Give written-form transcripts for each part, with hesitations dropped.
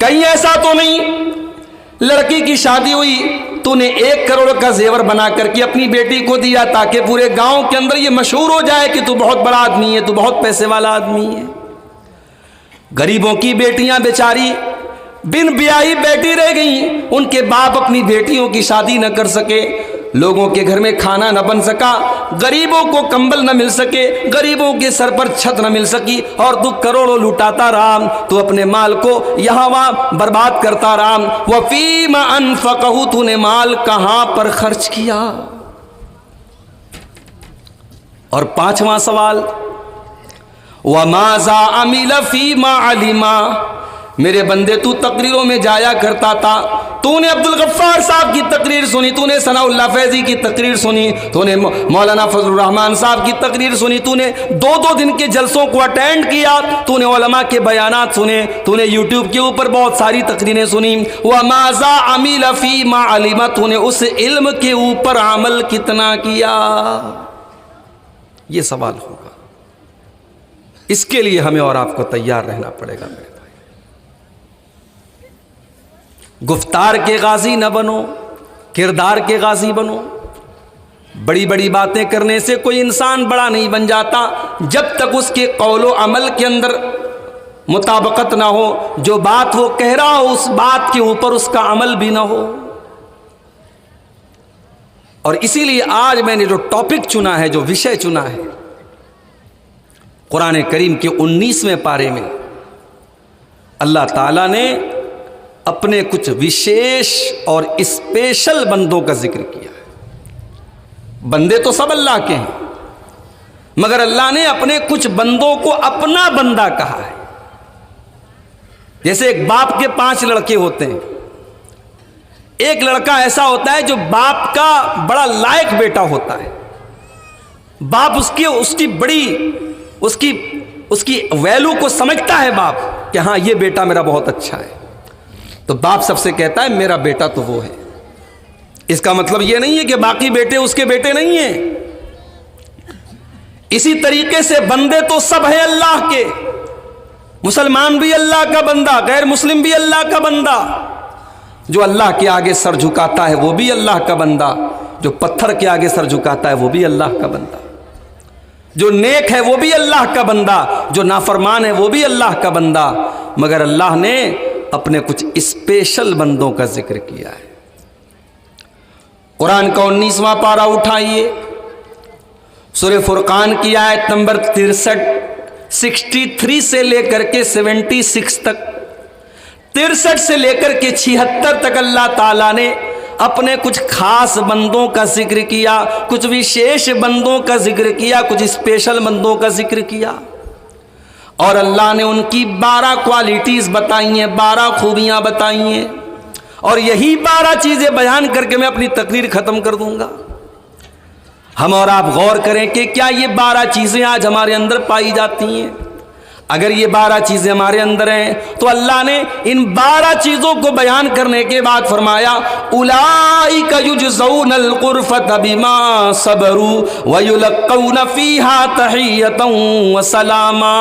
کہیں ایسا تو نہیں لڑکی کی شادی ہوئی تو نے 1 کروڑ کا زیور بنا کر کے اپنی بیٹی کو دیا تاکہ پورے گاؤں کے اندر یہ مشہور ہو جائے کہ تو بہت بڑا آدمی ہے، تو بہت پیسے والا آدمی ہے۔ غریبوں کی بیٹیاں بیچاری بن بیاہی بیٹی رہ گئیں، ان کے باپ اپنی بیٹیوں کی شادی نہ کر سکے، لوگوں کے گھر میں کھانا نہ بن سکا، غریبوں کو کمبل نہ مل سکے، غریبوں کے سر پر چھت نہ مل سکی، اور تو کروڑوں لوٹاتا رہا، تو اپنے مال کو یہاں وہاں برباد کرتا رہا۔ وَفِيمَ أَنفَقَهُ، تو نے مال کہاں پر خرچ کیا؟ اور 5واں سوال، وَمَاذَا عَمِلَ فِيمَا عَلِمَ، میرے بندے تو تقریروں میں جایا کرتا تھا، تو نے عبدالغفار صاحب کی تقریر سنی، تو نے ثناء اللہ فیضی کی تقریر سنی، تو نے مولانا فضل الرحمان صاحب کی تقریر سنی، تو نے 2 دن کے جلسوں کو اٹینڈ کیا، تو نے علماء کے بیانات سنے، تو نے یوٹیوب کے اوپر بہت ساری تقریریں سنی۔ وَمَاذَا عَمِلَ فِيمَا عَلِمَ، تو نے اس علم کے اوپر عمل کتنا کیا؟ یہ سوال ہوگا، اس کے لیے ہمیں اور آپ کو تیار رہنا پڑے گا میرے بھائی۔ گفتار کے غازی نہ بنو، کردار کے غازی بنو۔ بڑی بڑی باتیں کرنے سے کوئی انسان بڑا نہیں بن جاتا جب تک اس کے قول و عمل کے اندر مطابقت نہ ہو، جو بات وہ کہہ رہا ہو اس بات کے اوپر اس کا عمل بھی نہ ہو۔ اور اسی لیے آج میں نے جو ٹاپک چنا ہے، جو وشے چنا ہے، قرآن کریم کے 19ویں پارے میں اللہ تعالیٰ نے اپنے کچھ وشیش اور اسپیشل بندوں کا ذکر کیا ہے۔ بندے تو سب اللہ کے ہیں، مگر اللہ نے اپنے کچھ بندوں کو اپنا بندہ کہا ہے۔ جیسے ایک باپ کے 5 لڑکے ہوتے ہیں، ایک لڑکا ایسا ہوتا ہے جو باپ کا بڑا لائق بیٹا ہوتا ہے، باپ اس کی ویلو کو سمجھتا ہے باپ کہ ہاں یہ بیٹا میرا بہت اچھا ہے، تو باپ سب سے کہتا ہے میرا بیٹا تو وہ ہے۔ اس کا مطلب یہ نہیں ہے کہ باقی بیٹے اس کے بیٹے نہیں ہیں۔ اسی طریقے سے بندے تو سب ہیں اللہ کے، مسلمان بھی اللہ کا بندہ، غیر مسلم بھی اللہ کا بندہ۔ جو اللہ کے آگے سر جھکاتا ہے وہ بھی اللہ کا بندہ، جو پتھر کے آگے سر جھکاتا ہے وہ بھی اللہ کا بندہ، جو نیک ہے وہ بھی اللہ کا بندہ، جو نافرمان ہے وہ بھی اللہ کا بندہ۔ مگر اللہ نے اپنے کچھ اسپیشل بندوں کا ذکر کیا ہے۔ قرآن کا 19واں پارہ اٹھائیے، سورہ فرقان کی آیت نمبر 63 سے لے کر کے 76 تک، 63 سے لے کر کے 76 تک اللہ تعالیٰ نے اپنے کچھ خاص بندوں کا ذکر کیا، کچھ وشیش بندوں کا ذکر کیا، کچھ اسپیشل بندوں کا ذکر کیا، اور اللہ نے ان کی 12 کوالٹیز بتائی ہیں، 12 خوبیاں بتائی ہیں، اور یہی 12 چیزیں بیان کر کے میں اپنی تقریر ختم کر دوں گا۔ ہم اور آپ غور کریں کہ کیا یہ 12 چیزیں آج ہمارے اندر پائی جاتی ہیں؟ اگر یہ 12 چیزیں ہمارے اندر ہیں تو اللہ نے ان 12 چیزوں کو بیان کرنے کے بعد فرمایا اولئک یجزون الغرفۃ بما صبروا ویلقون فیہا تحیۃ وسلاما۔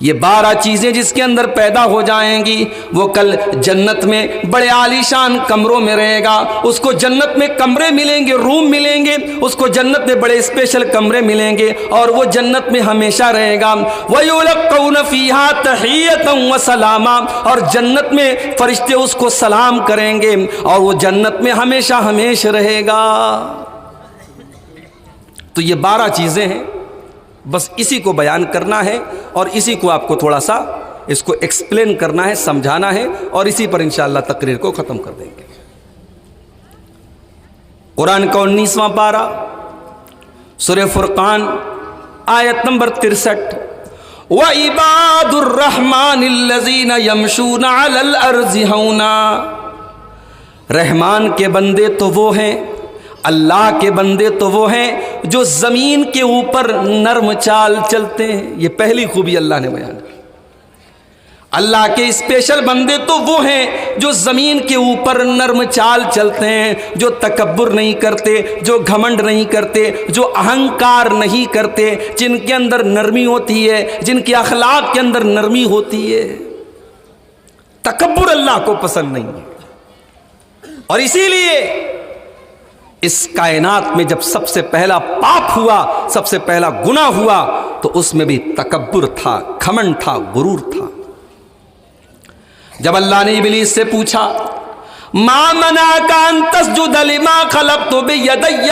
یہ 12 چیزیں جس کے اندر پیدا ہو جائیں گی وہ کل جنت میں بڑے عالیشان کمروں میں رہے گا، اس کو جنت میں کمرے ملیں گے، روم ملیں گے، اس کو جنت میں بڑے اسپیشل کمرے ملیں گے، اور وہ جنت میں ہمیشہ رہے گا۔ وَيُلَقَّوْنَ فِيهَا تَحِيَّةً وَسَلَامًا، اور جنت میں فرشتے اس کو سلام کریں گے، اور وہ جنت میں ہمیشہ ہمیشہ رہے گا۔ تو یہ 12 چیزیں ہیں، بس اسی کو بیان کرنا ہے اور اسی کو آپ کو تھوڑا سا اس کو ایکسپلین کرنا ہے، سمجھانا ہے، اور اسی پر انشاءاللہ تقریر کو ختم کر دیں گے۔ قرآن کا 19واں پارہ سورہ فرقان آیت نمبر 63، وَعِبَادُ الرَّحْمَنِ الَّذِينَ يَمْشُونَ عَلَى الْأَرْضِ هَوْنًا، رحمان کے بندے تو وہ ہیں، اللہ کے بندے تو وہ ہیں جو زمین کے اوپر نرم چال چلتے ہیں۔ یہ پہلی خوبی اللہ نے بیان کی۔ اللہ کے اسپیشل بندے تو وہ ہیں جو زمین کے اوپر نرم چال چلتے ہیں، جو تکبر نہیں کرتے، جو گھمنڈ نہیں کرتے، جو اہنکار نہیں کرتے، جن کے اندر نرمی ہوتی ہے، جن کے اخلاق کے اندر نرمی ہوتی ہے۔ تکبر اللہ کو پسند نہیں ہے. اور اسی لیے اس کائنات میں جب سب سے پہلا پاپ ہوا, سب سے پہلا گناہ ہوا, تو اس میں بھی تکبر تھا, گھمنڈ تھا, غرور تھا. جب اللہ نے ابلیس سے پوچھا ما منعک ان تسجد لما خلقت بیدی,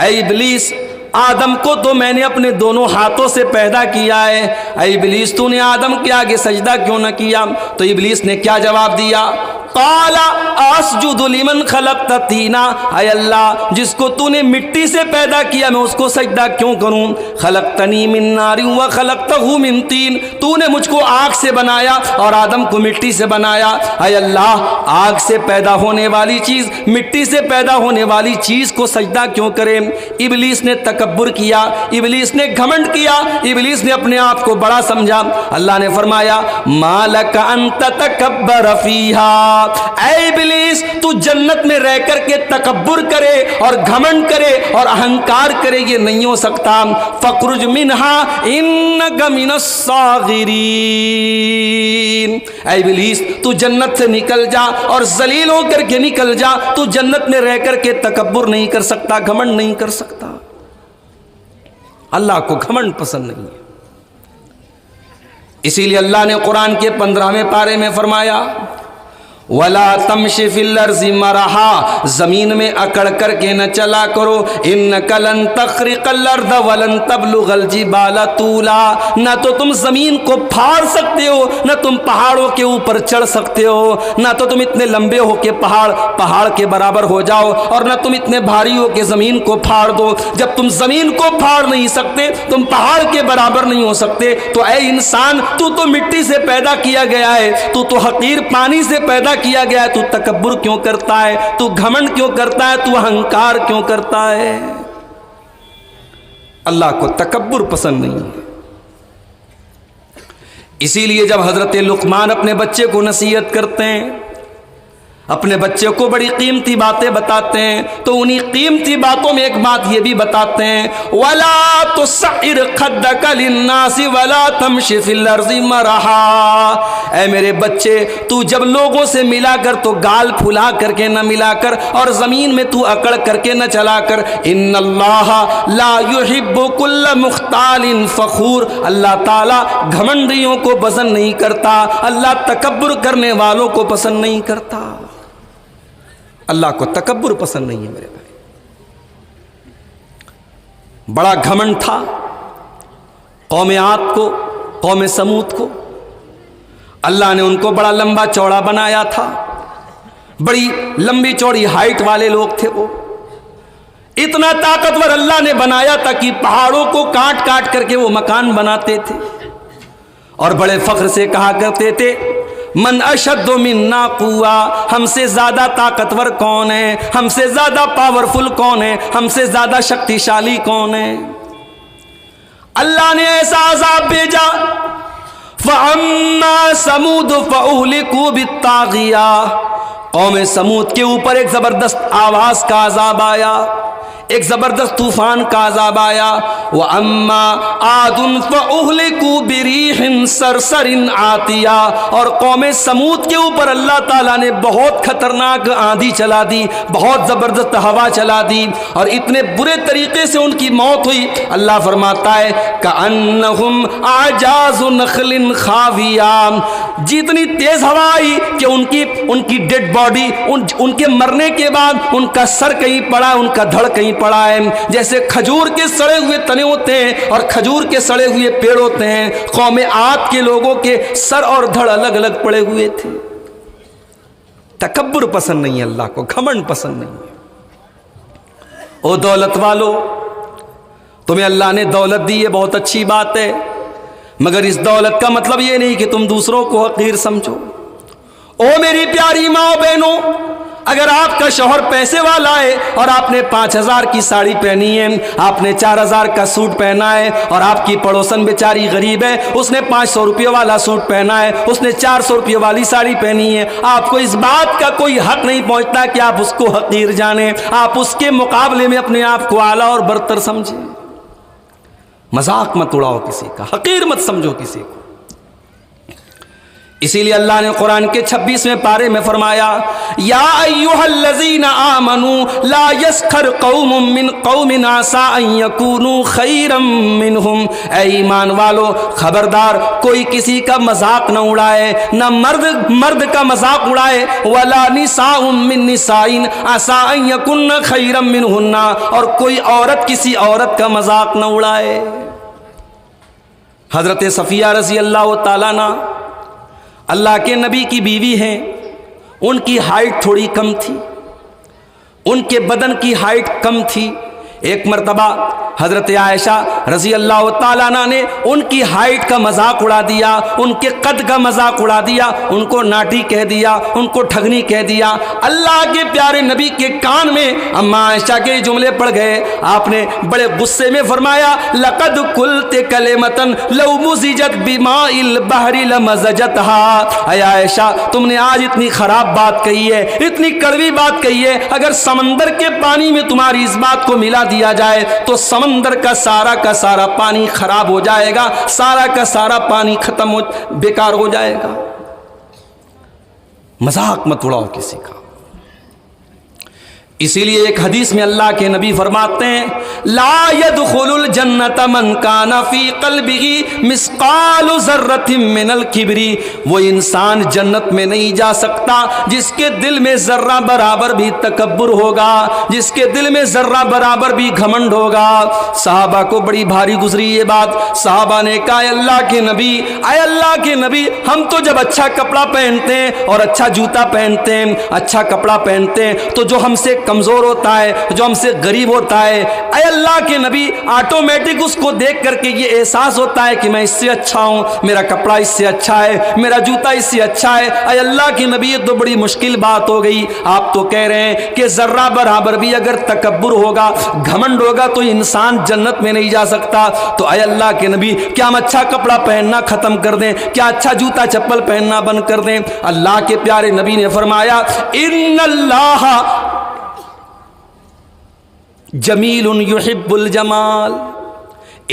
اے ابلیس آدم کو تو میں نے اپنے دونوں ہاتھوں سے پیدا کیا ہے, اے ابلیس تو نے آدم کے آگے سجدہ کیوں نہ کیا؟ تو ابلیس نے کیا جواب دیا؟ قال اسجد لمن خلقت طینا, اے اللہ جس کو تو نے مٹی سے پیدا کیا میں اس کو سجدہ کیوں کروں؟ خلقتنی من نار وخلقتہ من طین, تو نے مجھ کو آگ سے بنایا اور آدم کو مٹی سے بنایا. اے اللہ آگ سے پیدا ہونے والی چیز, مٹی سے پیدا ہونے والی چیز کو سجدہ کیوں کرے؟ ابلیس نے تکبر کیا, ابلیس نے گھمنڈ کیا, ابلیس نے اپنے آپ کو بڑا سمجھا. اللہ نے فرمایا ما لک ان تتکبر فیہا, اے ابلیس تو جنت میں رہ کر کے تکبر کرے اور گھمنڈ کرے اور اہنکار کرے, یہ نہیں ہو سکتا. فخرج منہا انک من الصاغرین, اے ابلیس تو جنت سے نکل جا اور ذلیل ہو کر کے نکل جا. تو جنت میں رہ کر کے تکبر نہیں کر سکتا, گھمنڈ نہیں کر سکتا. اللہ کو گھمنڈ پسند نہیں ہے. اسی لیے اللہ نے قرآن کے 15ویں پارے میں فرمایا وَلَا تَمْشِ فِي الْأَرْضِ مَرَحًا, زمین میں اکڑ کر کے نہ چلا کرو. إِنَّكَ لَن تَخْرِقَ الْأَرْضَ وَلَن تَبْلُغَ الْجِبَالَ طُولًا, نہ تو تم زمین کو پھاڑ سکتے ہو, نہ تم پہاڑوں کے اوپر چڑھ سکتے ہو, نہ تو تم اتنے لمبے ہو کہ پہاڑ کے برابر ہو جاؤ, اور نہ تم اتنے بھاری ہو کہ زمین کو پھاڑ دو. جب تم زمین کو پھاڑ نہیں سکتے, تم پہاڑ کے برابر نہیں ہو سکتے, تو اے انسان تو مٹی سے پیدا کیا گیا ہے, تو حقیر پانی سے پیدا کیا گیا ہے, تو تکبر کیوں کرتا ہے, تو گھمنڈ کیوں کرتا ہے, تو اہنکار کیوں کرتا ہے؟ اللہ کو تکبر پسند نہیں ہے. اسی لیے جب حضرت لقمان اپنے بچے کو نصیحت کرتے ہیں, اپنے بچے کو بڑی قیمتی باتیں بتاتے ہیں, تو انہی قیمتی باتوں میں ایک بات یہ بھی بتاتے ہیں وَلَا تُسَعِّرْ خَدَّكَ لِلنَّاسِ وَلَا تَمْشِ فِي الْأَرْضِ مَرَحًا, اے میرے بچے تو جب لوگوں سے ملا کر تو گال پھلا کر کے نہ ملا کر, اور زمین میں تو اکڑ کر کے نہ چلا کر. ان اللہ لا يحب كل مختال فخور, اللہ تعالیٰ گھمنڈیوں کو پسند نہیں کرتا, اللہ تکبر کرنے والوں کو پسند نہیں کرتا. اللہ کو تکبر پسند نہیں ہے میرے بھائی. بڑا گھمنڈ تھا قوم عاد کو, قوم سمود کو. اللہ نے ان کو بڑا لمبا چوڑا بنایا تھا, بڑی لمبی چوڑی ہائٹ والے لوگ تھے وہ. اتنا طاقتور اللہ نے بنایا تھا کہ پہاڑوں کو کاٹ کاٹ کر کے وہ مکان بناتے تھے, اور بڑے فخر سے کہا کرتے تھے من اشد منا قوہ, ہم سے زیادہ طاقتور کون ہے, ہم سے زیادہ پاورفل کون ہے, ہم سے زیادہ شکتیشالی کون ہے. اللہ نے ایسا عذاب بھیجا فَأَمَّا سَمُودُ فَأُهْلِكُوا بِالطَّاغِيَةِ, قوم سمود کے اوپر ایک زبردست آواز کا عذاب آیا, ایک زبردست طوفان کا عذاب آیا. وَأَمَّا عَادٌ فَأُهْلِكُوا بِرِيحٍ صَرْصَرٍ عَاتِيَةٍ, اور قوم سمود کے اوپر اللہ تعالیٰ نے بہت خطرناک آندھی چلا دی, بہت زبردست ہوا چلا دی, اور اتنے برے طریقے سے ان کی موت ہوئی. اللہ فرماتا ہے كَأَنَّهُمْ أَعْجَازُ نَخْلٍ خَاوِيَةٍ, جتنی تیز ہوا آئی کہ ان کی ڈیڈ باڈی, ان کے مرنے کے بعد ان کا سر کہیں پڑا, ان کا دھڑ کہیں پڑا ہے, جیسے کھجور کے سڑے ہوئے تنے ہوتے ہیں اور کھجور کے سڑے ہوئے پیڑ ہوتے ہیں. قوم عاد کے لوگوں کے سر اور دھڑ الگ الگ پڑے ہوئے تھے. تکبر پسند نہیں ہے اللہ کو, گھمنڈ پسند نہیں ہے. او دولت والو, تمہیں اللہ نے دولت دی ہے, بہت اچھی بات ہے, مگر اس دولت کا مطلب یہ نہیں کہ تم دوسروں کو حقیر سمجھو. او میری پیاری ماں بہنوں, اگر آپ کا شوہر پیسے والا ہے اور آپ نے 5,000 کی ساڑی پہنی ہے, آپ نے 4,000 کا سوٹ پہنا ہے, اور آپ کی پڑوسن بیچاری غریب ہے, اس نے 500 روپے والا سوٹ پہنا ہے, اس نے 400 روپے والی ساڑی پہنی ہے, آپ کو اس بات کا کوئی حق نہیں پہنچتا کہ آپ اس کو حقیر جانیں, آپ اس کے مقابلے میں اپنے آپ کو اعلیٰ اور برتر سمجھیں. مذاق مت اڑاؤ کسی کا, حقیر مت سمجھو کسی کو. اسی لیے اللہ نے قرآن کے 26ویں پارے میں فرمایا یا ایھا الذین آمنوا لا یسخر قوم من قوم عسى ان یکونوا خیرا منہم، اے ایمان والو خبردار کوئی کسی کا مذاق نہ اڑائے، نہ مرد کا مذاق اڑائے، ولا نساء من نساء عسى ان یکن خیرا منہن، اور کوئی عورت کسی عورت کا مذاق نہ اڑائے۔ حضرت صفیہ رضی اللہ تعالیٰ عنہ اللہ کے نبی کی بیوی ہیں، ان کی ہائٹ تھوڑی کم تھی، ان کے بدن کی ہائٹ کم تھی۔ ایک مرتبہ حضرت عائشہ رضی اللہ تعالیٰ عنہ نے ان کی ہائٹ کا مذاق اڑا دیا، ان کے قد کا مذاق اڑا دیا، ان کو ناٹی کہہ دیا، ان کو ٹھگنی کہہ دیا۔ اللہ کے پیارے نبی کے کان میں اما عائشہ کے جملے پڑ گئے، آپ نے بڑے غصے میں فرمایا لقد قلت کلمۃ لو مزجت بماء البحر لمزجتها، اے عائشہ تم نے آج اتنی خراب بات کہی ہے، اتنی کڑوی بات کہی ہے، اگر سمندر کے پانی میں تمہاری اس بات کو ملا دیا جائے تو سمندر کا سارا پانی خراب ہو جائے گا، سارا کا سارا پانی ختم ہو بیکار ہو جائے گا۔ مذاق مت اڑاؤ کسی کا۔ اسی لیے ایک حدیث میں اللہ کے نبی فرماتے ہیں لا يدخل الجنت من کان فی قلبہ مثقال ذرۃ من الکبر، وہ انسان جنت میں نہیں جا سکتا جس کے دل میں ذرہ برابر بھی تکبر ہوگا، جس کے دل میں ذرہ برابر بھی گھمنڈ ہوگا۔ صحابہ کو بڑی بھاری گزری یہ بات، صحابہ نے کہا اے اللہ کے نبی، اے اللہ کے نبی، ہم تو جب اچھا کپڑا پہنتے ہیں اور اچھا جوتا پہنتے ہیں، اچھا کپڑا پہنتے ہیں تو جو ہم سے کمزور ہوتا ہے، جو ہم سے غریب ہوتا ہے، اے اللہ کے نبی آٹومیٹک اس کو دیکھ کر کے یہ احساس ہوتا ہے کہ میں اس سے اچھا ہوں، میرا کپڑا اس سے اچھا ہے، میرا جوتا اس سے اچھا ہے۔ اے اللہ کے نبی یہ تو بڑی مشکل بات ہو گئی، آپ تو کہہ رہے ہیں کہ ذرہ برابر بھی اگر تکبر ہوگا، گھمنڈ ہوگا تو انسان جنت میں نہیں جا سکتا۔ تو اے اللہ کے نبی کیا ہم اچھا کپڑا پہننا ختم کر دیں؟ کیا اچھا جوتا چپل پہننا بند کر دیں؟ اللہ کے پیارے نبی نے فرمایا ان اللہ جمیل یحب الجمال،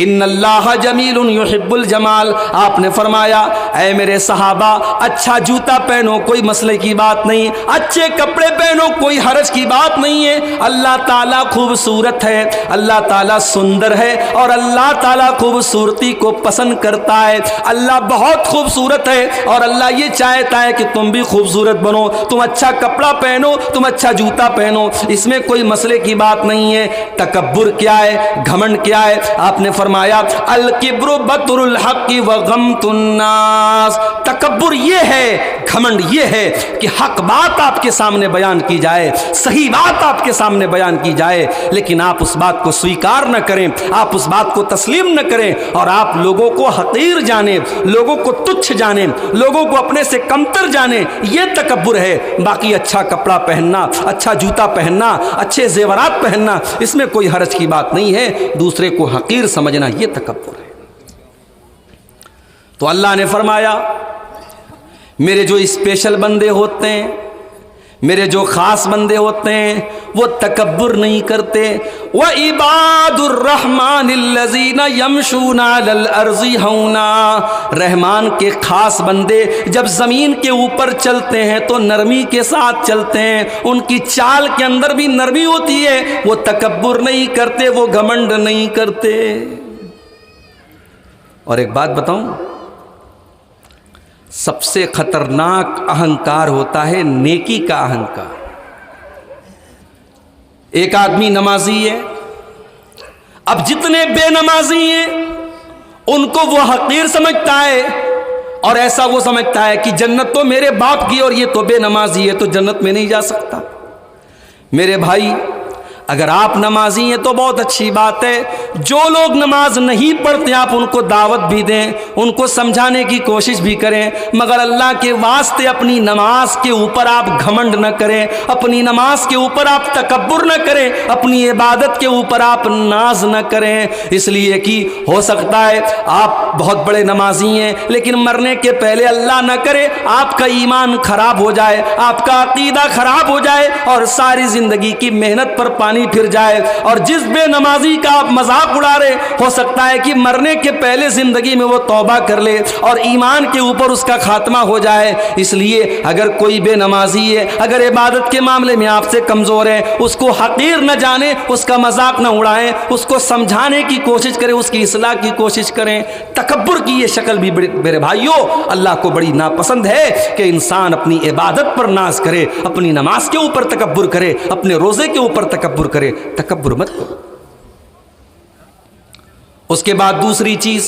ان اللہ جمیل یحب الجمال۔ آپ نے فرمایا اے میرے صحابہ اچھا جوتا پہنو کوئی مسئلے کی بات نہیں، اچھے کپڑے پہنو کوئی حرج کی بات نہیں ہے۔ اللہ تعالیٰ خوبصورت ہے، اللہ تعالیٰ سندر ہے، اور اللہ تعالیٰ خوبصورتی کو پسند کرتا ہے۔ اللہ بہت خوبصورت ہے اور اللہ یہ چاہتا ہے کہ تم بھی خوبصورت بنو، تم اچھا کپڑا پہنو، تم اچھا جوتا پہنو، اس میں کوئی مسئلے کی بات نہیں ہے۔ تکبر کیا ہے، گھمنڈ کیا ہے؟ آپ نے فرمایا الکبر بطر الحق وغمت الناس، تکبر یہ ہے، گھمنڈ یہ ہے کہ حق بات آپ کے سامنے بیان کی جائے، صحیح بات آپ کے سامنے بیان کی جائے، لیکن آپ اس بات کو سویکار نہ کریں، آپ اس بات کو تسلیم نہ کریں، اور آپ لوگوں کو حقیر جانیں، لوگوں کو تچھ جانیں، لوگوں کو اپنے سے کمتر جانیں، یہ تکبر ہے۔ باقی اچھا کپڑا پہننا، اچھا جوتا پہننا، اچھے زیورات پہننا، اس میں کوئی حرج کی بات نہیں ہے، دوسرے کو حقیر سمجھنا یہ تکبر ہے۔ تو اللہ نے فرمایا میرے جو اسپیشل بندے ہوتے ہیں، میرے جو خاص بندے ہوتے ہیں وہ تکبر نہیں کرتے۔ وَعِبَادُ الرَّحْمَنِ الَّذِينَ يَمْشُونَ عَلَى الْأَرْضِ هَوْنًا، رحمان کے خاص بندے جب زمین کے اوپر چلتے ہیں تو نرمی کے ساتھ چلتے ہیں، ان کی چال کے اندر بھی نرمی ہوتی ہے، وہ تکبر نہیں کرتے، وہ گھمنڈ نہیں کرتے۔ اور ایک بات بتاؤں، سب سے خطرناک اہنکار ہوتا ہے نیکی کا اہنکار۔ ایک آدمی نمازی ہے، اب جتنے بے نمازی ہیں ان کو وہ حقیر سمجھتا ہے، اور ایسا وہ سمجھتا ہے کہ جنت تو میرے باپ کی اور یہ تو بے نمازی ہے تو جنت میں نہیں جا سکتا۔ میرے بھائی اگر آپ نمازی ہیں تو بہت اچھی بات ہے، جو لوگ نماز نہیں پڑھتے آپ ان کو دعوت بھی دیں، ان کو سمجھانے کی کوشش بھی کریں، مگر اللہ کے واسطے اپنی نماز کے اوپر آپ گھمنڈ نہ کریں، اپنی نماز کے اوپر آپ تکبر نہ کریں، اپنی عبادت کے اوپر آپ ناز نہ کریں، اس لیے کہ ہو سکتا ہے آپ بہت بڑے نمازی ہیں لیکن مرنے کے پہلے اللہ نہ کرے آپ کا ایمان خراب ہو جائے، آپ کا عقیدہ خراب ہو جائے اور ساری زندگی کی محنت پر پانی پانی پھر جائے، اور جس بے نمازی کا آپ مذاق اڑا رہے، ہو سکتا ہے کہ مرنے کے پہلے زندگی میں وہ توبہ کر لے اور ایمان کے اوپر اس کا خاتمہ ہو جائے۔ اس لیے اگر کوئی بے نمازی ہے، اگر عبادت کے معاملے میں آپ سے کمزور ہے، اس کو حقیر نہ جانے، اس کا مذاق نہ اڑائیں، اس کو سمجھانے کی کوشش کریں، اس کی اصلاح کی کوشش کریں۔ تکبر کی یہ شکل بھی میرے بھائیوں اللہ کو بڑی ناپسند ہے کہ انسان اپنی عبادت پر ناز کرے، اپنی نماز کے اوپر تکبر کرے، اپنے روزے کے اوپر تکبر کرے۔ تکبر مت کرو۔ اس کے بعد دوسری چیز،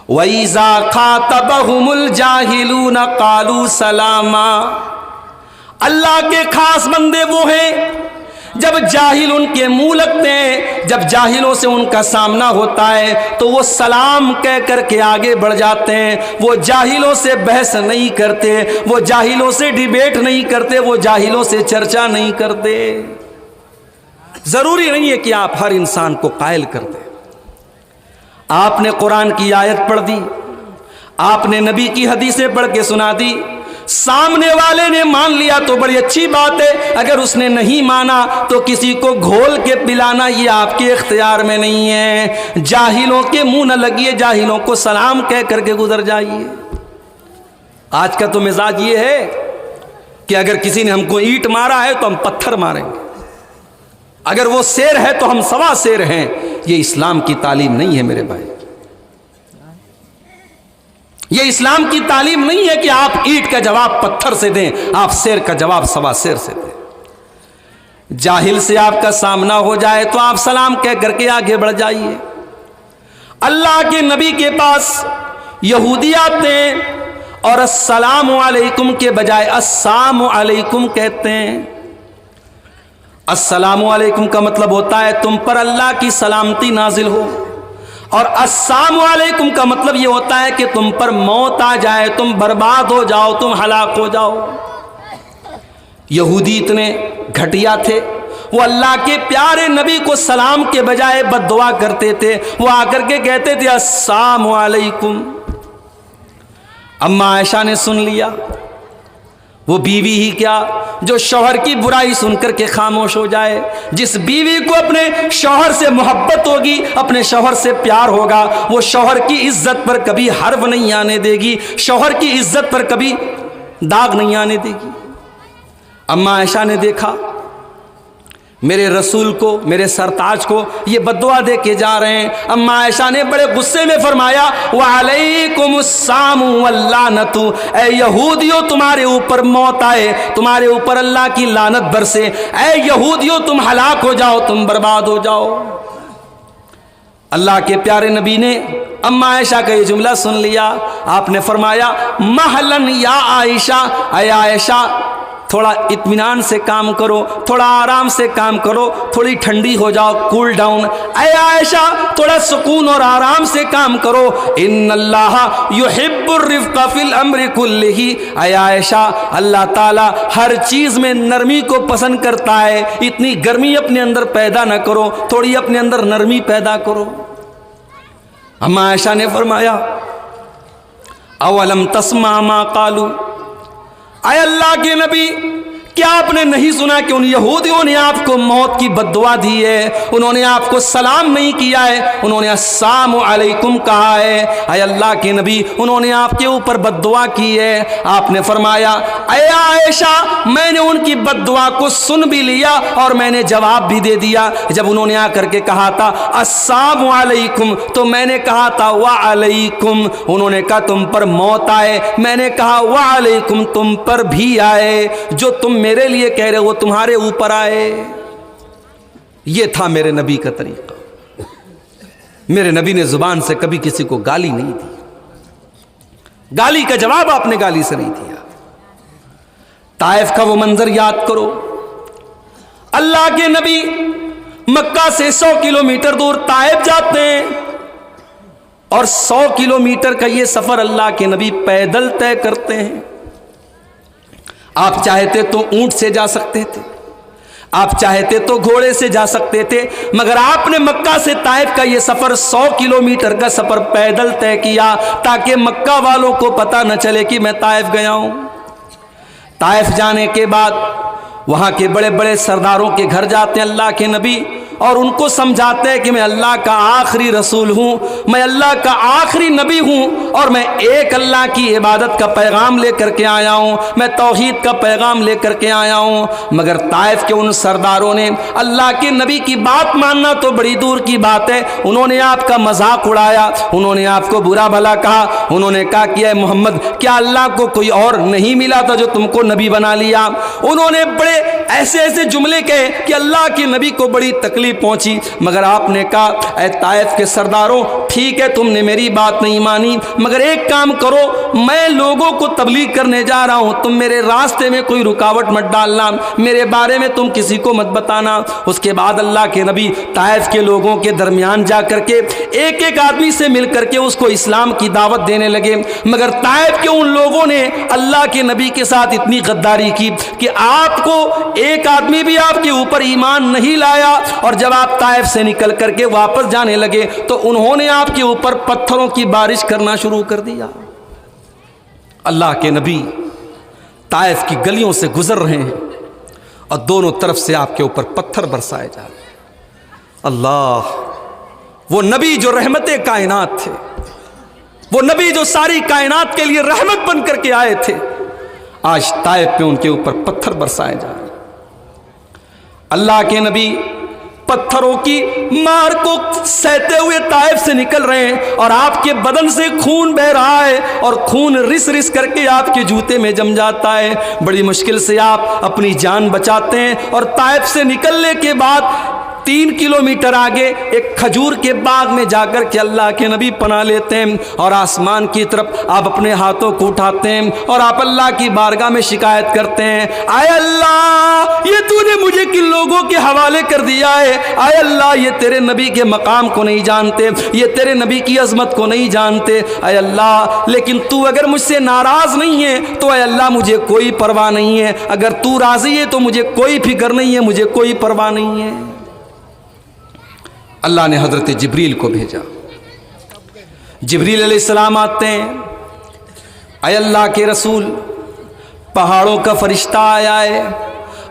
وَإِذَا خَاطَبَهُمُ الْجَاهِلُونَ قَالُوا سَلَامًا۔ اللہ کے خاص بندے وہ ہیں جب جاہل ان کے منہ لگتے ہیں، جب جاہلوں سے ان کا سامنا ہوتا ہے تو وہ سلام کہہ کر کے آگے بڑھ جاتے ہیں۔ وہ جاہلوں سے بحث نہیں کرتے، وہ جاہلوں سے ڈیبیٹ نہیں کرتے، وہ جاہلوں سے چرچا نہیں کرتے۔ ضروری نہیں ہے کہ آپ ہر انسان کو قائل کر دیں۔ آپ نے قرآن کی آیت پڑھ دی، آپ نے نبی کی حدیثیں پڑھ کے سنا دی، سامنے والے نے مان لیا تو بڑی اچھی بات ہے، اگر اس نے نہیں مانا تو کسی کو گھول کے پلانا یہ آپ کے اختیار میں نہیں ہے۔ جاہلوں کے منہ نہ لگیے، جاہلوں کو سلام کہہ کر کے گزر جائیے۔ آج کا تو مزاج یہ ہے کہ اگر کسی نے ہم کو اینٹ مارا ہے تو ہم پتھر ماریں گے، اگر وہ شیر ہے تو ہم سوا شیر ہیں۔ یہ اسلام کی تعلیم نہیں ہے میرے بھائی، یہ اسلام کی تعلیم نہیں ہے کہ آپ اینٹ کا جواب پتھر سے دیں، آپ شیر کا جواب سوا شیر سے دیں۔ جاہل سے آپ کا سامنا ہو جائے تو آپ سلام کہہ کر کے آگے بڑھ جائیے۔ اللہ کے نبی کے پاس یہودی آتے ہیں اور السلام علیکم کے بجائے السلام علیکم کہتے ہیں۔ السلام علیکم کا مطلب ہوتا ہے تم پر اللہ کی سلامتی نازل ہو، اور السلام علیکم کا مطلب یہ ہوتا ہے کہ تم پر موت آ جائے، تم برباد ہو جاؤ، تم ہلاک ہو جاؤ۔ یہودی اتنے گھٹیا تھے، وہ اللہ کے پیارے نبی کو سلام کے بجائے بد دعا کرتے تھے۔ وہ آ کر کے کہتے تھے السلام علیکم۔ اما عائشہ نے سن لیا، وہ بیوی ہی کیا جو شوہر کی برائی سن کر کے خاموش ہو جائے۔ جس بیوی کو اپنے شوہر سے محبت ہوگی، اپنے شوہر سے پیار ہوگا، وہ شوہر کی عزت پر کبھی حرف نہیں آنے دے گی، شوہر کی عزت پر کبھی داغ نہیں آنے دے گی۔ اما عائشہ نے دیکھا میرے رسول کو، میرے سرتاج کو یہ بددعا دے کے جا رہے ہیں۔ اما عائشہ نے بڑے غصے میں فرمایا وعلیکم السلام واللعنت، اے یہودیوں تمہارے اوپر موت آئے، تمہارے اوپر اللہ کی لعنت برسے، اے یہودیوں تم ہلاک ہو جاؤ، تم برباد ہو جاؤ۔ اللہ کے پیارے نبی نے اما عائشہ کا یہ جملہ سن لیا، آپ نے فرمایا مہلن یا عائشہ، اے عائشہ تھوڑا اطمینان سے کام کرو، تھوڑا آرام سے کام کرو، تھوڑی ٹھنڈی ہو جاؤ، کول ڈاؤن۔ اے عائشہ تھوڑا سکون اور آرام سے کام کرو، ان اللہ یحب الرفق فی الامر کلہ۔ اے عائشہ اللہ تعالی ہر چیز میں نرمی کو پسند کرتا ہے، اتنی گرمی اپنے اندر پیدا نہ کرو، تھوڑی اپنے اندر نرمی پیدا کرو۔ اما عائشہ نے فرمایا اولم تسمع ما قالوا، اے اللہ کے نبی کیا آپ نے نہیں سنا کہ ان یہودیوں نے آپ کو موت کی بد دعا دی ہے، انہوں نے آپ کو سلام نہیں کیا ہے، انہوں نے السلام علیکم کہا ہے۔ اے اللہ کے نبی انہوں نے آپ کے اوپر بد دعا کی ہے۔ آپ نے فرمایا اے عائشہ میں نے ان کی بد دعا کو سن بھی لیا اور میں نے جواب بھی دے دیا۔ جب انہوں نے آ کر کے کہا تھا السلام علیکم تو میں نے کہا تھا وعلیکم، انہوں نے کہا تم پر موت آئے، میں نے کہا وعلیکم تم پر بھی آئے، جو تم میرے لیے کہہ رہے وہ تمہارے اوپر آئے۔ یہ تھا میرے نبی کا طریقہ۔ میرے نبی نے زبان سے کبھی کسی کو گالی نہیں دی، گالی کا جواب آپ نے گالی سے نہیں دیا۔ طائف کا وہ منظر یاد کرو، اللہ کے نبی مکہ سے 100 کلومیٹر دور طائف جاتے ہیں، اور 100 کلومیٹر کا یہ سفر اللہ کے نبی پیدل طے کرتے ہیں۔ آپ چاہتے تو اونٹ سے جا سکتے تھے، آپ چاہتے تو گھوڑے سے جا سکتے تھے، مگر آپ نے مکہ سے طائف کا یہ سفر 100 کلومیٹر کا سفر پیدل طے کیا تاکہ مکہ والوں کو پتہ نہ چلے کہ میں طائف گیا ہوں۔ طائف جانے کے بعد وہاں کے بڑے بڑے سرداروں کے گھر جاتے ہیں اللہ کے نبی اور ان کو سمجھاتے ہیں کہ میں اللہ کا آخری رسول ہوں، میں اللہ کا آخری نبی ہوں اور میں ایک اللہ کی عبادت کا پیغام لے کر کے آیا ہوں، میں توحید کا پیغام لے کر کے آیا ہوں۔ مگر طائف کے ان سرداروں نے اللہ کے نبی کی بات ماننا تو بڑی دور کی بات ہے، انہوں نے آپ کا مذاق اڑایا، انہوں نے آپ کو برا بھلا کہا، انہوں نے کہا کہ اے محمد کیا اللہ کو کوئی اور نہیں ملا تھا جو تم کو نبی بنا لیا؟ انہوں نے بڑے ایسے جملے کہے کہ اللہ کے نبی کو بڑی تکلیف پہنچی۔ مگر آپ نے کہا اے طائف کے سرداروں ٹھیک ہے تم نے میری بات نہیں مانی، مگر ایک کام کرو، میں لوگوں کو تبلیغ کرنے جا رہا ہوں، تم میرے راستے میں کوئی رکاوٹ مت ڈالنا، میرے بارے میں تم کسی کو مت بتانا۔ اس کے بعد اللہ کے نبی طائف کے لوگوں کے درمیان جا کر کے ایک ایک آدمی سے مل کر کے اس کو اسلام کی دعوت دینے لگے۔ مگر طائف کے ان لوگوں نے اللہ کے نبی کے ساتھ اتنی غداری کی کہ آپ کو ایک آدمی بھی آپ کے اوپر ایمان نہیں لایا، اور جب آپ طائف سے نکل کر کے واپس جانے لگے تو انہوں نے آپ کے اوپر پتھروں کی بارش کرنا شروع کر دیا۔ اللہ کے نبی طائف کی گلیوں سے گزر رہے ہیں اور دونوں طرف سے آپ کے اوپر پتھر برسائے جا رہے ہیں۔ اللہ، وہ نبی جو رحمت کائنات تھے، وہ نبی جو ساری کائنات کے لیے رحمت بن کر کے آئے تھے، آج طائف پہ ان کے اوپر پتھر برسائے جا رہے ہیں۔ اللہ کے نبی پتھروں کی مار کو سہتے ہوئے طائف سے نکل رہے ہیں اور آپ کے بدن سے خون بہ رہا ہے اور خون رس رس کر کے آپ کے جوتے میں جم جاتا ہے۔ بڑی مشکل سے آپ اپنی جان بچاتے ہیں اور طائف سے نکلنے کے بعد 3 کلومیٹر آگے ایک کھجور کے باغ میں جا کر کے اللہ کے نبی پناہ لیتے ہیں اور آسمان کی طرف آپ اپنے ہاتھوں کو اٹھاتے ہیں اور آپ اللہ کی بارگاہ میں شکایت کرتے ہیں، اے اللہ یہ تو نے مجھے کن لوگوں کے حوالے کر دیا ہے، اے اللہ یہ تیرے نبی کے مقام کو نہیں جانتے، یہ تیرے نبی کی عظمت کو نہیں جانتے، اے اللہ لیکن تو اگر مجھ سے ناراض نہیں ہے تو اے اللہ مجھے کوئی پرواہ نہیں ہے، اگر تو راضی ہے تو مجھے کوئی فکر نہیں ہے، مجھے کوئی پرواہ نہیں ہے۔ اللہ نے حضرت جبریل کو بھیجا، جبریل علیہ السلام آتے ہیں، اے اللہ کے رسول پہاڑوں کا فرشتہ آیا ہے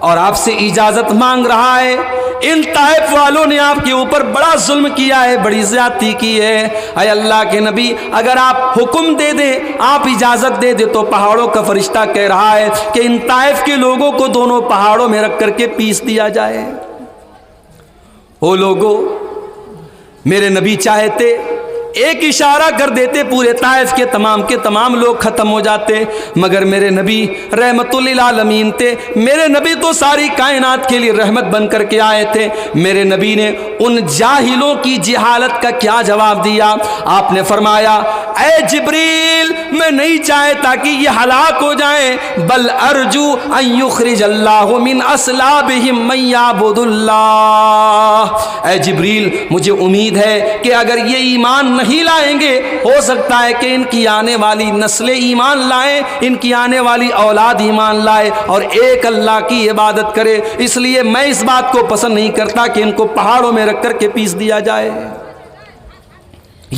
اور آپ سے اجازت مانگ رہا ہے، ان طائف والوں نے آپ کے اوپر بڑا ظلم کیا ہے، بڑی زیادتی کی ہے، اے اللہ کے نبی اگر آپ حکم دے دیں، آپ اجازت دے دیں تو پہاڑوں کا فرشتہ کہہ رہا ہے کہ ان طائف کے لوگوں کو دونوں پہاڑوں میں رکھ کر کے پیس دیا جائے۔ وہ لوگوں میرے نبی چاہتے ایک اشارہ کر دیتے پورے طائف کے تمام لوگ ختم ہو جاتے، مگر میرے نبی رحمت للعالمین تھے، میرے نبی تو ساری کائنات کے لیے رحمت بن کر کے آئے تھے۔ میرے نبی نے ان جاہلوں کی جہالت کا کیا جواب دیا؟ آپ نے فرمایا اے جبریل میں نہیں چاہتا کہ یہ ہلاک ہو جائیں، بل ارجو ان یخرج اللہ من اصلابہم من یعبد اللہ۔ اے جبریل مجھے امید ہے کہ اگر یہ ایمان نہیں لائیں گے، ہو سکتا ہے کہ ان کی آنے والی نسلیں ایمان لائیں، ان کی آنے والی اولاد ایمان لائے اور ایک اللہ کی عبادت کرے، اس لیے میں اس بات کو پسند نہیں کرتا کہ ان کو پہاڑوں میں رکھ کر کے پیس دیا جائے۔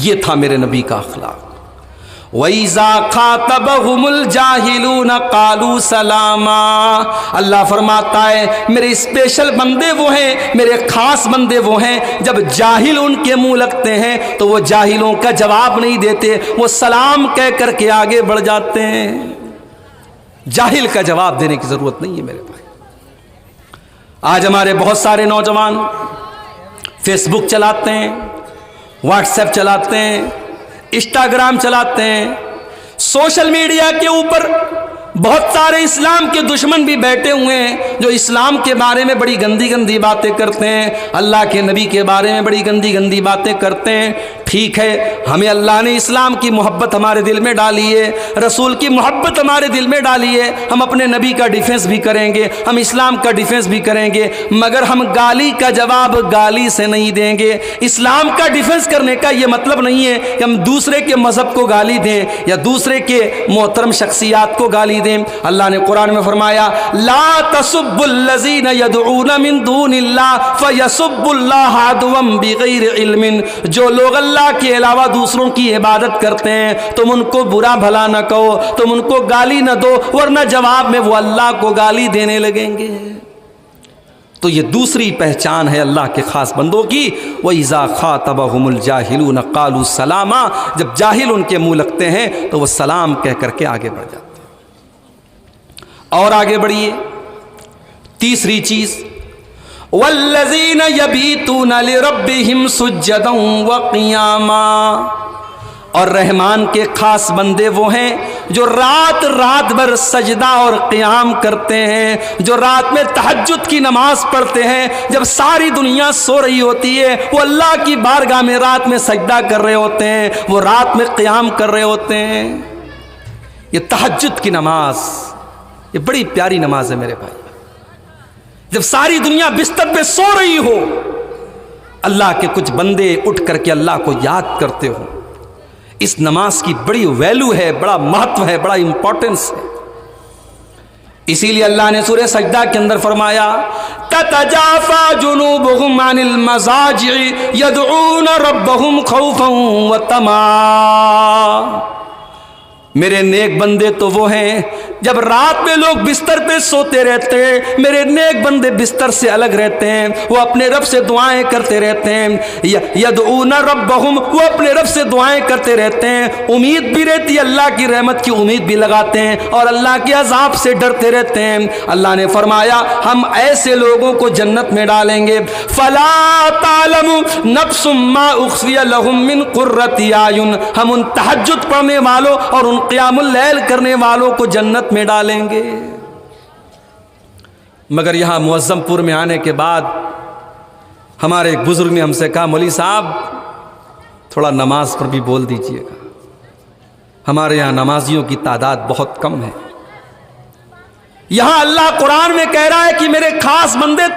یہ تھا میرے نبی کا اخلاق۔ وَإِذَا خَاطَبَهُمُ الْجَاهِلُونَ قَالُوا سَلَامًا۔ اللہ فرماتا ہے میرے اسپیشل بندے وہ ہیں، میرے خاص بندے وہ ہیں، جب جاہل ان کے منہ لگتے ہیں تو وہ جاہلوں کا جواب نہیں دیتے، وہ سلام کہہ کر کے آگے بڑھ جاتے ہیں۔ جاہل کا جواب دینے کی ضرورت نہیں ہے میرے بھائی۔ آج ہمارے بہت سارے نوجوان فیس بک چلاتے ہیں، واٹس ایپ چلاتے ہیں، انسٹاگرام چلاتے ہیں، سوشل میڈیا کے اوپر بہت سارے اسلام کے دشمن بھی بیٹھے ہوئے ہیں جو اسلام کے بارے میں بڑی گندی گندی باتیں کرتے ہیں، اللہ کے نبی کے بارے میں بڑی گندی گندی باتیں کرتے ہیں۔ ٹھیک ہے، ہمیں اللہ نے اسلام کی محبت ہمارے دل میں ڈالی ہے، رسول کی محبت ہمارے دل میں ڈالی ہے، ہم اپنے نبی کا ڈیفنس بھی کریں گے، ہم اسلام کا ڈیفنس بھی کریں گے، مگر ہم گالی کا جواب گالی سے نہیں دیں گے۔ اسلام کا ڈیفنس کرنے کا یہ مطلب نہیں ہے کہ ہم دوسرے کے مذہب کو گالی دیں یا دوسرے کے محترم شخصیات کو گالی دیں۔ اللہ نے قرآن میں فرمایا لا تسبوا الذین یدعون من دون اللہ فیسبوا اللہ عدوا بغیر علم۔ جو لوگ اللہ اللہ کے علاوہ دوسروں کی عبادت کرتے ہیں تم ان کو برا بھلا نہ کہو، تم ان کو گالی نہ دو، ورنہ جواب میں وہ اللہ کو گالی دینے لگیں گے۔ تو یہ دوسری پہچان ہے اللہ کے خاص بندوں کی، وَإِذَا خَاطَبَهُمُ الْجَاهِلُونَ قَالُوا سَلَامًا، جب جاہل ان کے منہ لگتے ہیں تو وہ سلام کہہ کر کے آگے بڑھ جاتے ہیں۔ اور آگے بڑھیے، تیسری چیز، وَالَّذِينَ يَبِيتُونَ لِرَبِّهِمْ سُجَّدًا وَقِيَامًا، اور رحمان کے خاص بندے وہ ہیں جو رات بھر سجدہ اور قیام کرتے ہیں، جو رات میں تہجد کی نماز پڑھتے ہیں، جب ساری دنیا سو رہی ہوتی ہے وہ اللہ کی بارگاہ میں رات میں سجدہ کر رہے ہوتے ہیں، وہ رات میں قیام کر رہے ہوتے ہیں۔ یہ تہجد کی نماز یہ بڑی پیاری نماز ہے میرے بھائی، جب ساری دنیا بستر پہ سو رہی ہو، اللہ کے کچھ بندے اٹھ کر کے اللہ کو یاد کرتے ہو، اس نماز کی بڑی ویلیو ہے، بڑا مہتو ہے، بڑا امپورٹنس ہے۔ اسی لیے اللہ نے سورہ سجدہ کے اندر فرمایا تَتَجَافَى جُنُوبُهُمْ عَنِ الْمَضَاجِعِ يَدْعُونَ رَبَّهُمْ خَوْفًا وَطَمَعًا، میرے نیک بندے تو وہ ہیں جب رات میں لوگ بستر پہ سوتے رہتے ہیں، میرے نیک بندے بستر سے الگ رہتے ہیں، وہ اپنے رب سے دعائیں کرتے رہتے ہیں، یدعون ربہم، وہ اپنے رب سے دعائیں کرتے رہتے ہیں، امید بھی رہتی ہے، اللہ کی رحمت کی امید بھی لگاتے ہیں اور اللہ کے عذاب سے ڈرتے رہتے ہیں۔ اللہ نے فرمایا ہم ایسے لوگوں کو جنت میں ڈالیں گے، فلا تعلم نفس ما اخفی لهم من قرۃ اعین، ہم ان تہجد پڑھنے والوں اور ان قیام اللیل کرنے والوں کو جنت میں ڈالیں گے۔ مگر یہاں معظم پور میں آنے کے بعد ہمارے ایک بزرگ نے ہم سے کہا مولوی صاحب تھوڑا نماز پر بھی بول دیجئے گا، ہمارے یہاں نمازیوں کی تعداد بہت کم ہے۔ یہاں اللہ قرآن میں کہہ رہا ہے کہ میرے خاص بندے